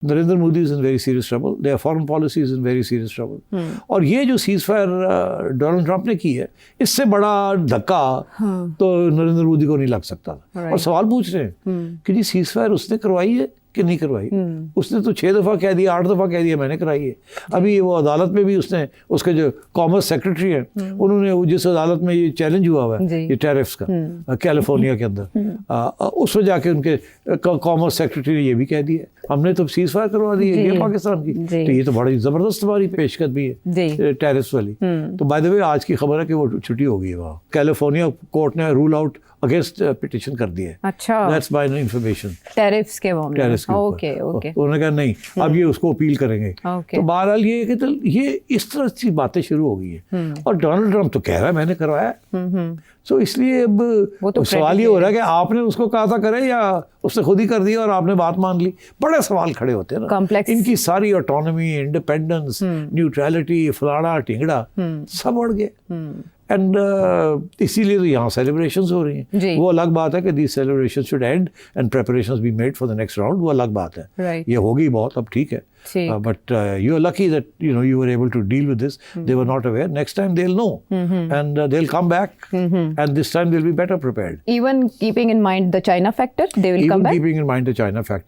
Narendra Modi is in very serious trouble, their foreign policy is in very serious trouble. और ये जो cease fire Donald Trump ने की है, इससे बड़ा धक्का तो नरेंद्र मोदी को नहीं लग सकता था। और सवाल पूछ रहे हैं कि जी सीज फायर उसने करवाई है कि नहीं करवाई। उसने तो 6 दफ़ा कह दिया, 8 दफ़ा कह दिया मैंने कराई है। अभी वो अदालत में भी उसने, उसके जो कॉमर्स सेक्रेटरी हैं उन्होंने जिस अदालत में ये चैलेंज हुआ हुआ है ये टैरिफ्स का कैलिफोर्निया के अंदर, उसमें जाके उनके कॉमर्स सेक्रेटरी ने ये भी कह दिया हमने तो सीज फायर करवा दी है ये पाकिस्तान की। तो ये तो बड़ी ज़बरदस्त हमारी पेशकश भी है टैरिफ्स वाली। तो बाय द वे आज की खबर है कि वो छुट्टी हो गई है वहाँ। कैलिफोर्निया कोर्ट ने रूल आउट अगेंस्ट पिटिशन कर दिया है। अच्छा, दैट्स बाय इंफॉर्मेशन टैरिफ्स के मामले में। ओके ओके, उन्होंने कहा नहीं अब ये उसको अपील करेंगे। तो बहरहाल ये कि तो ये इस तरह की बातें शुरू हो गई है। और डोनाल्ड ट्रंप तो कह रहा है मैंने करवाया। तो इसलिए अब तो सवाल ये हो रहा है कि आपने उसको कहा था करे या उसने खुद ही कर दिया और आपने बात मान ली। बड़े सवाल खड़े होते हैं ना, इनकी सारी ऑटोनॉमी, इंडिपेंडेंस, न्यूट्रलिटी, फलाना टिंगड़ा सब बढ़ गए। एंड इसीलिए तो यहाँ सेलिब्रेशंस हो रही हैं। वो अलग बात है कि these celebrations should and and preparations be made for the next round, वो अलग बात है। ये होगी बहुत, अब ठीक है। But you are lucky that you were able to deal with this. They were not aware. Next time they'll know, and they'll come back, and this time they'll be better prepared. Even keeping in mind the China factor, they will come back. Even keeping in mind the China factor,